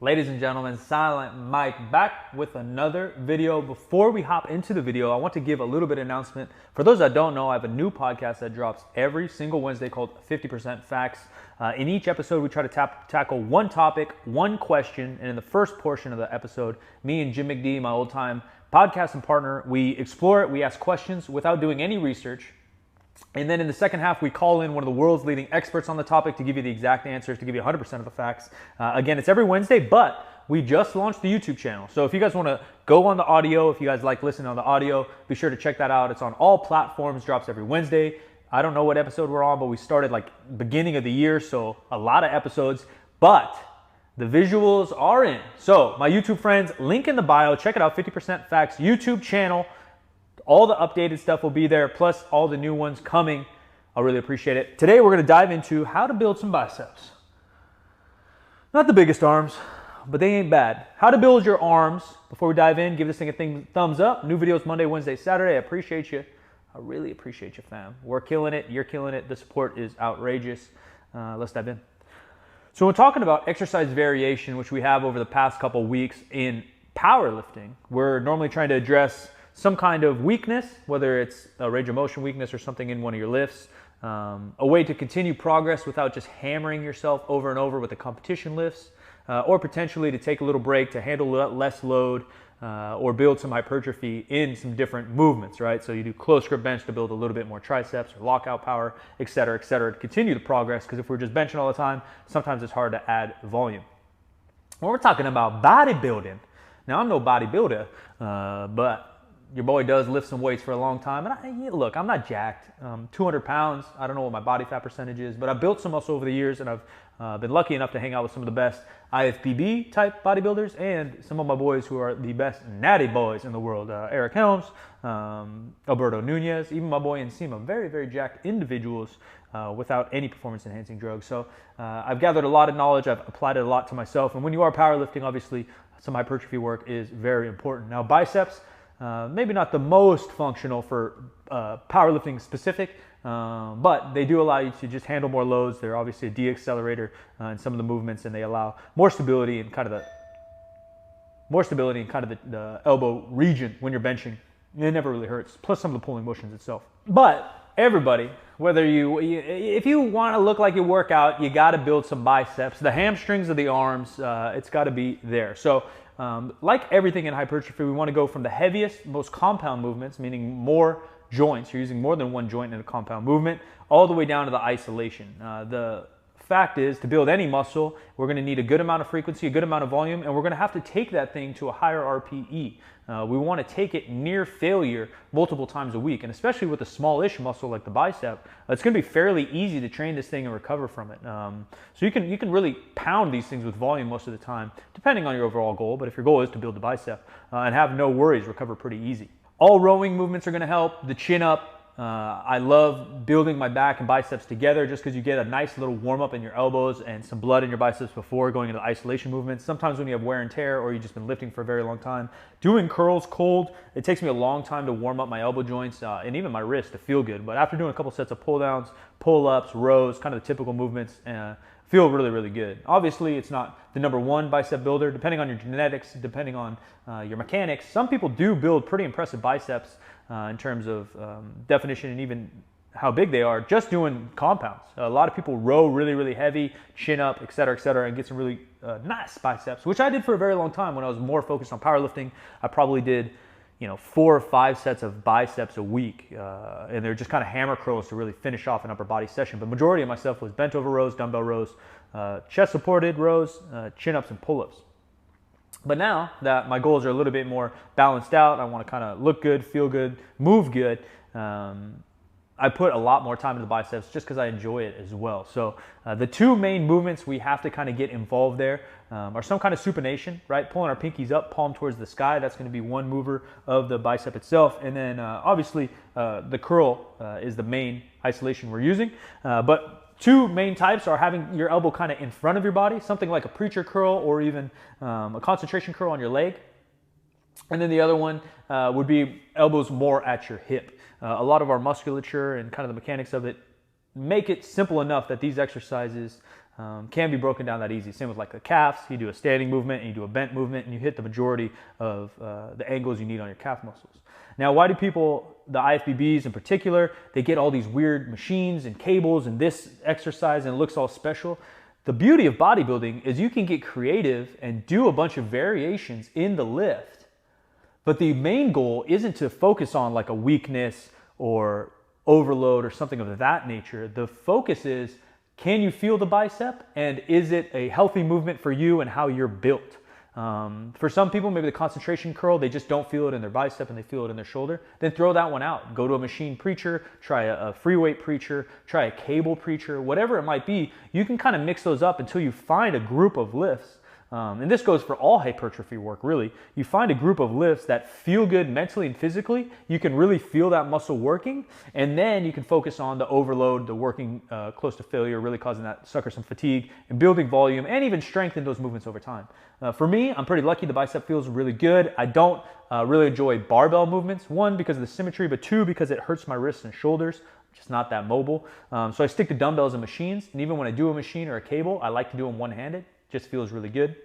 Ladies and gentlemen, Silent Mike back with another video. Before we hop into the video, I want to give a little bit of announcement. For those that don't know, I have a new podcast that drops every single Wednesday called 50% Facts. In each episode, we try to tackle one topic, one question, and in the first portion of the episode, me and Jim McD, my old-time podcast and partner, we explore it, we ask questions without doing any research. And then in the second half, we call in one of the world's leading experts on the topic to give you the exact answers, to give you 100% of the facts. Again, it's every Wednesday, but we just launched the YouTube channel. So if you guys want to go on the audio, if you guys like listening on the audio, be sure to check that out. It's on all platforms, drops every Wednesday. I don't know what episode we're on, but we started like beginning of the year, so a lot of episodes. But the visuals are in. So my YouTube friends, link in the bio. Check it out, 50% Facts YouTube channel. All the updated stuff will be there, plus all the new ones coming. I'll really appreciate it. Today, we're going to dive into how to build some biceps. Not the biggest arms, but they ain't bad. How to build your arms. Before we dive in, give this thing a thumbs up. New videos Monday, Wednesday, Saturday. I appreciate you. I really appreciate you, fam. We're killing it. You're killing it. The support is outrageous. Let's dive in. So we're talking about exercise variation, which we have over the past couple weeks in powerlifting. We're normally trying to address some kind of weakness, whether it's a range of motion weakness or something in one of your lifts, a way to continue progress without just hammering yourself over and over with the competition lifts, or potentially to take a little break to handle less load or build some hypertrophy in some different movements, right? So you do close grip bench to build a little bit more triceps or lockout power, et cetera, to continue the progress, because if we're just benching all the time, sometimes it's hard to add volume. When we're talking about bodybuilding, now I'm no bodybuilder, but your boy does lift some weights for a long time. And look, I'm not jacked. 200 pounds, I don't know what my body fat percentage is, but I've built some muscle over the years, and I've been lucky enough to hang out with some of the best IFBB type bodybuilders and some of my boys who are the best natty boys in the world. Eric Helms, Alberto Nunez, even my boy Ensima. Very, very jacked individuals without any performance enhancing drugs. So I've gathered a lot of knowledge. I've applied it a lot to myself. And when you are powerlifting, obviously some hypertrophy work is very important. Now biceps, maybe not the most functional for powerlifting specific, but they do allow you to just handle more loads. They're obviously a de-accelerator in some of the movements, and they allow more stability in kind of the elbow region when you're benching. It never really hurts. Plus some of the pulling motions itself. But everybody, if you want to look like you work out, you got to build some biceps. The hamstrings of the arms, it's got to be there. So like everything in hypertrophy, we want to go from the heaviest, most compound movements, meaning more joints. You're using more than one joint in a compound movement, all the way down to the isolation. The fact is, to build any muscle, we're going to need a good amount of frequency, a good amount of volume, and we're going to have to take that thing to a higher RPE. We want to take it near failure multiple times a week, and especially with a smallish muscle like the bicep, it's going to be fairly easy to train this thing and recover from it. So you can really pound these things with volume most of the time, depending on your overall goal. But if your goal is to build the bicep and have no worries, recover pretty easy. All rowing movements are going to help. The chin up. I love building my back and biceps together just because you get a nice little warm up in your elbows and some blood in your biceps before going into isolation movements. Sometimes when you have wear and tear or you've just been lifting for a very long time, doing curls cold, it takes me a long time to warm up my elbow joints and even my wrist to feel good. But after doing a couple sets of pull downs, pull ups, rows, kind of the typical movements, feel really, really good. Obviously, it's not the #1 bicep builder. Depending on your genetics, depending on your mechanics, some people do build pretty impressive biceps in terms of definition and even how big they are, just doing compounds. A lot of people row really, really heavy, chin up, et cetera, and get some really nice biceps, which I did for a very long time. When I was more focused on powerlifting, I probably did 4 or 5 sets of biceps a week, and they're just kind of hammer curls to really finish off an upper body session. But majority of my stuff was bent over rows, dumbbell rows, chest supported rows, chin ups and pull ups. But now that my goals are a little bit more balanced out, I want to kind of look good, feel good, move good, I put a lot more time into the biceps just because I enjoy it as well. So the 2 main movements we have to kind of get involved there are some kind of supination, right? Pulling our pinkies up, palm towards the sky. That's going to be one mover of the bicep itself. And then obviously the curl is the main isolation we're using. But 2 main types are having your elbow kind of in front of your body, something like a preacher curl or even a concentration curl on your leg. And then the other one would be elbows more at your hip. A lot of our musculature and kind of the mechanics of it make it simple enough that these exercises can be broken down that easy. Same with like the calves. You do a standing movement and you do a bent movement and you hit the majority of the angles you need on your calf muscles. Now, why do people, the IFBBs in particular, they get all these weird machines and cables and this exercise and it looks all special? The beauty of bodybuilding is you can get creative and do a bunch of variations in the lift. But the main goal isn't to focus on like a weakness or overload or something of that nature. The focus is, can you feel the bicep, and is it a healthy movement for you and how you're built? For some people, maybe the concentration curl, they just don't feel it in their bicep and they feel it in their shoulder. Then throw that one out. Go to a machine preacher, try a free weight preacher, try a cable preacher, whatever it might be. You can kind of mix those up until you find a group of lifts. And this goes for all hypertrophy work, really. You find a group of lifts that feel good mentally and physically. You can really feel that muscle working. And then you can focus on the overload, the working close to failure, really causing that sucker some fatigue and building volume and even strengthen those movements over time. For me, I'm pretty lucky. The bicep feels really good. I don't really enjoy barbell movements. One, because of the symmetry, but two, because it hurts my wrists and shoulders. I'm just not that mobile. So I stick to dumbbells and machines. And even when I do a machine or a cable, I like to do them one-handed. Just feels really good.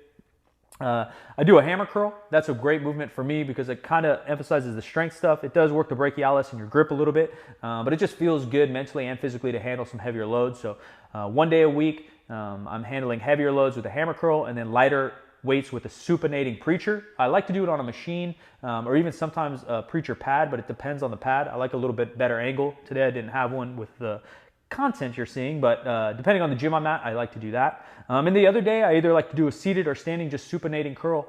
I do a hammer curl. That's a great movement for me because it kind of emphasizes the strength stuff. It does work the brachialis and your grip a little bit, but it just feels good mentally and physically to handle some heavier loads. So 1 day a week, I'm handling heavier loads with a hammer curl and then lighter weights with a supinating preacher. I like to do it on a machine or even sometimes a preacher pad, but it depends on the pad. I like a little bit better angle. Today I didn't have one with the content you're seeing, but depending on the gym I'm at, I like to do that. And the other day, I either like to do a seated or standing, just supinating curl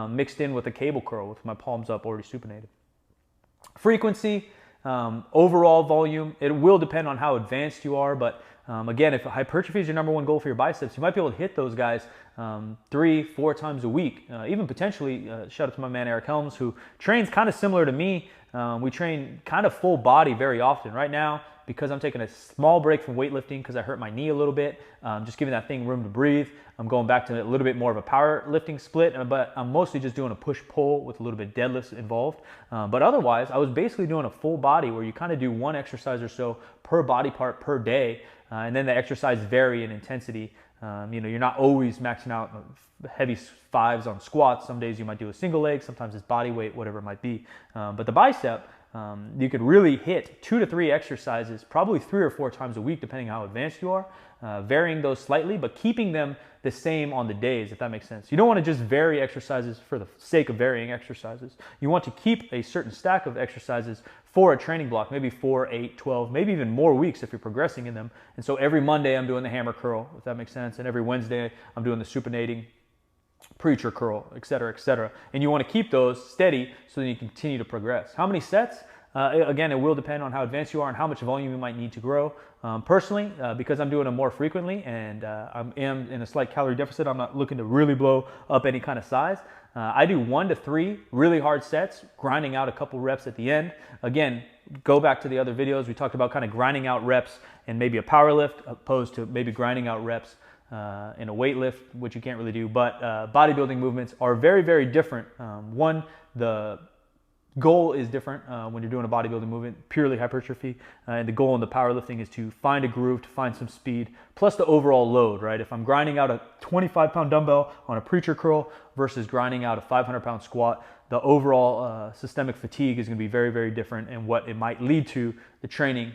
mixed in with a cable curl with my palms up already supinated. Frequency, overall volume, it will depend on how advanced you are, but again, if hypertrophy is your number one goal for your biceps, you might be able to hit those guys 3-4 times a week. Even potentially, shout out to my man Eric Helms, who trains kind of similar to me. We train kind of full body very often. Right now, because I'm taking a small break from weightlifting because I hurt my knee a little bit, just giving that thing room to breathe. I'm going back to a little bit more of a power lifting split, but I'm mostly just doing a push-pull with a little bit deadlifts involved. But otherwise, I was basically doing a full body where you kind of do one exercise or so per body part per day, and then the exercise vary in intensity. You know, you're not always maxing out heavy fives on squats. Some days you might do a single leg, sometimes it's body weight, whatever it might be. But the bicep, you could really hit 2 to 3 exercises, probably 3 or 4 times a week, depending on how advanced you are, varying those slightly, but keeping them the same on the days, if that makes sense. You don't want to just vary exercises for the sake of varying exercises. You want to keep a certain stack of exercises for a training block, maybe 4, 8, 12, maybe even more weeks if you're progressing in them. And so every Monday I'm doing the hammer curl, if that makes sense, and every Wednesday I'm doing the supinating preacher curl, etc., etc. And you want to keep those steady so that you continue to progress. How many sets? Again, it will depend on how advanced you are and how much volume you might need to grow. Personally, because I'm doing them more frequently and I am in a slight calorie deficit, I'm not looking to really blow up any kind of size. I do 1 to 3 really hard sets, grinding out a couple reps at the end. Again, go back to the other videos. We talked about kind of grinding out reps in maybe a power lift opposed to maybe grinding out reps in a weight lift, which you can't really do. But bodybuilding movements are very, very different. One, the goal is different when you're doing a bodybuilding movement, purely hypertrophy. And the goal in the powerlifting is to find a groove, to find some speed, plus the overall load, right? If I'm grinding out a 25-pound dumbbell on a preacher curl versus grinding out a 500-pound squat, the overall systemic fatigue is going to be very, very different, and what it might lead to the training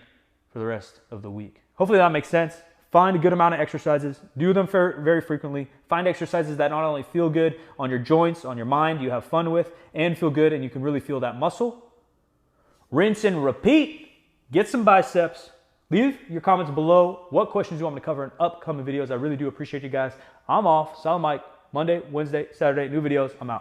for the rest of the week. Hopefully that makes sense. Find a good amount of exercises, do them very frequently. Find exercises that not only feel good on your joints, on your mind, you have fun with, and feel good, and you can really feel that muscle. Rinse and repeat. Get some biceps. Leave your comments below what questions you want me to cover in upcoming videos. I really do appreciate you guys. I'm off. Solid Mike. Monday, Wednesday, Saturday, new videos. I'm out.